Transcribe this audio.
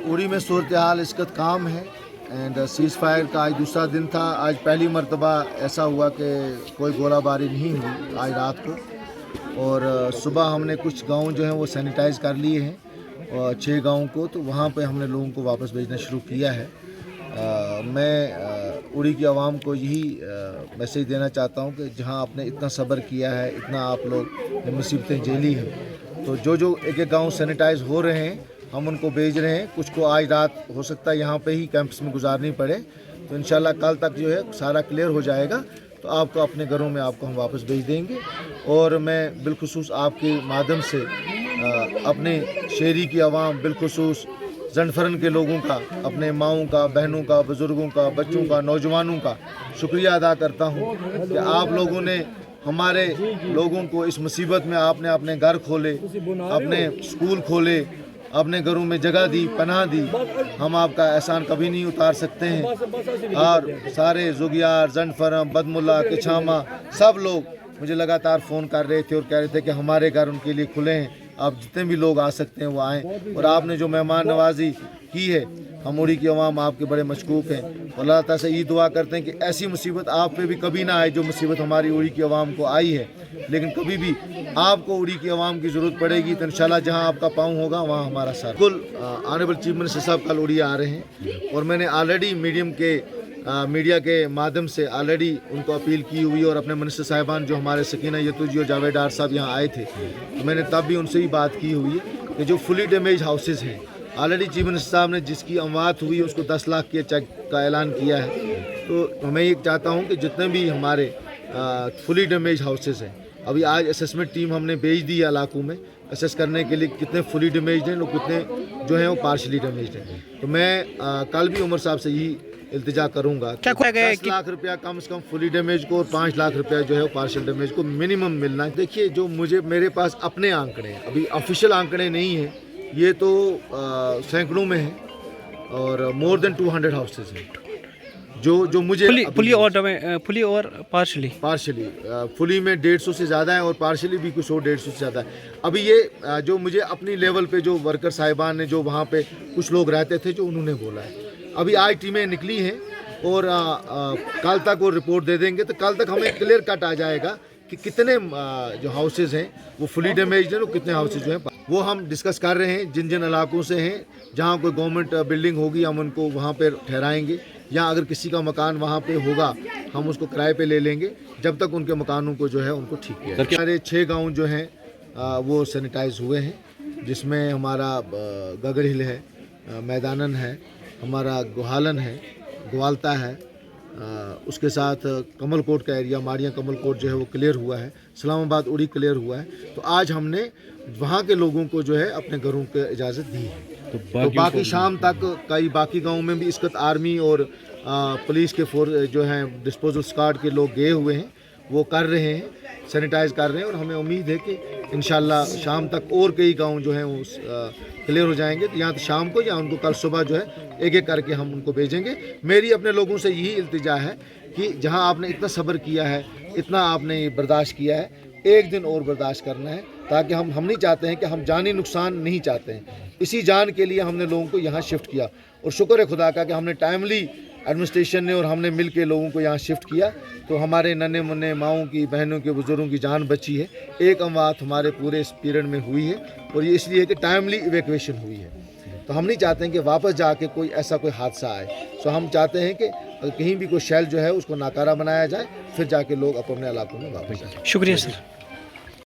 उड़ी में सूरत हाल इस वक्त काम है एंड सीज़ फायर का आज दूसरा दिन था। आज पहली मरतबा ऐसा हुआ कि कोई गोलाबारी नहीं हुई आज रात को, और सुबह हमने कुछ गांव जो हैं वो सैनिटाइज़ कर लिए हैं और 6 गाँव को, तो वहाँ पे हमने लोगों को वापस भेजना शुरू किया है। मैं उड़ी की आवाम को यही मैसेज देना चाहता हूँ कि जहाँ आपने इतना सब्र किया है, इतना आप लोग ने मुसीबतें झेली हैं, तो जो एक एक गाँव सैनिटाइज़ हो रहे हैं हम उनको भेज रहे हैं। कुछ को आज रात हो सकता है यहाँ पे ही कैंप्स में गुजारनी पड़े, तो इंशाल्लाह कल तक जो है सारा क्लियर हो जाएगा, तो आपको अपने घरों में आपको हम वापस भेज देंगे। और मैं बिलखुसूस आपके माध्यम से अपने शहरी की आवाम, बिलखुसूस जंडफरन के लोगों का, अपने माओं का, बहनों का, बुज़ुर्गों का, बच्चों का, नौजवानों का शुक्रिया अदा करता हूँ कि आप लोगों ने हमारे लोगों को इस मुसीबत में आपने अपने घर खोले, अपने स्कूल खोले, अपने घरों में जगह दी, पनाह दी। हम आपका एहसान कभी नहीं उतार सकते हैं। और सारे जुगियार, जंडफरम, बदमुल्ला, किछामा सब लोग मुझे लगातार फ़ोन कर रहे थे और कह रहे थे कि हमारे घर उनके लिए खुले हैं, आप जितने भी लोग आ सकते हैं वो आएँ। और आपने जो मेहमान नवाजी की है, हम उड़ी की आवाम आपके बड़े मशकूक हैं। अल्लाह ताला से ये दुआ करते हैं कि ऐसी मुसीबत आप पे भी कभी ना आए जो मुसीबत हमारी उड़ी की आवाम को आई है। लेकिन कभी भी आपको उड़ी की आवाम की ज़रूरत पड़ेगी तो इंशाल्लाह जहां आपका पाँव होगा वहां हमारा साथ। बिल्कुल ऑनरेबल चीफ मिनिस्टर साहब कल उड़ी आ रहे हैं और मैंने ऑलरेडी मीडिया के माध्यम से ऑलरेडी उनको अपील की हुई, और अपने मिनिस्टर साहिबान जो हमारे सकीना यतूजी और जावेद डार साहब यहाँ आए थे, तो मैंने तब भी उनसे ही बात की हुई है कि जो फुली डैमेज हाउसेज़ हैं, ऑलरेडी चीफ मिनिस्टर साहब ने जिसकी अमवात हुई उसको 10 लाख के चेक का ऐलान किया है। तो मैं ये चाहता हूँ कि जितने भी हमारे फुली डैमेज हाउसेज़ हैं, अभी आज असेसमेंट टीम हमने भेज दी है इलाकों में असेस करने के लिए कितने फुली डैमेज्ड हैं और कितने जो हैं वो पार्शली डैमेज्ड हैं। तो मैं कल भी उमर साहब से यही इल्तिजा करूंगा कि 10 लाख रुपया कम से कम फुली डैमेज को और 5 लाख रुपया जो है वो पार्शल डैमेज को मिनिमम मिलना है। देखिए, जो मेरे पास अपने आंकड़े हैं, अभी ऑफिशियल आंकड़े नहीं हैं, ये तो सैकड़ों में हैं और मोर देन 200 हाउसेज हैं जो मुझे फुली और पार्शली फुली में 150 से ज़्यादा है और पार्शली भी कुछ और 150 से ज़्यादा है। अभी ये जो मुझे अपनी लेवल पे जो वर्कर साहिबान ने, जो वहाँ पे कुछ लोग रहते थे, जो उन्होंने बोला है। अभी आज टीमें निकली हैं और कल तक वो रिपोर्ट दे देंगे, तो कल तक हमें क्लियर कट आ जाएगा कि कितने जो हाउसेज हैं वो फुली डैमेज्ड हैं और कितने हाउसेज जो हैं वो हम डिस्कस कर रहे हैं। जिन जिन इलाकों से हैं जहाँ कोई गवर्नमेंट बिल्डिंग होगी हम उनको वहाँ पर ठहराएंगे, या अगर किसी का मकान वहाँ पे होगा हम उसको किराए पे ले लेंगे जब तक उनके मकानों को जो है उनको ठीक किया। हमारे 6 गाँव जो हैं वो सैनिटाइज हुए हैं, जिसमें हमारा गगड़ हिल है, मैदानन है, हमारा गुहालन है, ग्वालता है, उसके साथ कमल कोट का एरिया, मारिया कमल कोट जो है वो क्लियर हुआ है, इस्लामाबाद उड़ी क्लियर हुआ है। तो आज हमने वहाँ के लोगों को जो है अपने घरों की इजाज़त दी है। तो बाकी शाम तक कई बाकी गाँव में भी इस वक्त आर्मी और पुलिस के फोर्स जो हैं डिस्पोजल स्क्वाड के लोग गए हुए हैं, वो कर रहे हैं, सैनिटाइज कर रहे हैं, और हमें उम्मीद है कि इंशाल्लाह शाम तक और कई गांव जो हैं वो क्लियर हो जाएंगे। तो यहाँ तो शाम को या उनको कल सुबह जो है एक एक करके हम उनको भेजेंगे। मेरी अपने लोगों से यही इल्तिजा है कि जहाँ आपने इतना सब्र किया है, इतना आपने बर्दाश्त किया है, एक दिन और बर्दाश्त करना है, ताकि हम नहीं चाहते हैं कि हम जानी नुकसान नहीं चाहते हैं। इसी जान के लिए हमने लोगों को यहाँ शिफ्ट किया, और शुक्र है खुदा का कि हमने टाइमली एडमिनिस्ट्रेशन ने और हमने मिल के लोगों को यहाँ शिफ्ट किया, तो हमारे नन्हे मुन्ने माओं की, बहनों के, बुजुर्गों की जान बची है। एक अमवात हमारे पूरे इस पीरियड में हुई है, और ये इसलिए है कि टाइमली इवैक्यूएशन हुई है। तो हम नहीं चाहते हैं कि वापस जाके कोई ऐसा कोई हादसा आए। सो हम चाहते हैं कि कहीं भी कोई शेल जो है उसको नाकारा बनाया जाए, फिर जाके लोग अपने इलाकों में वापस जाए। शुक्रिया सर।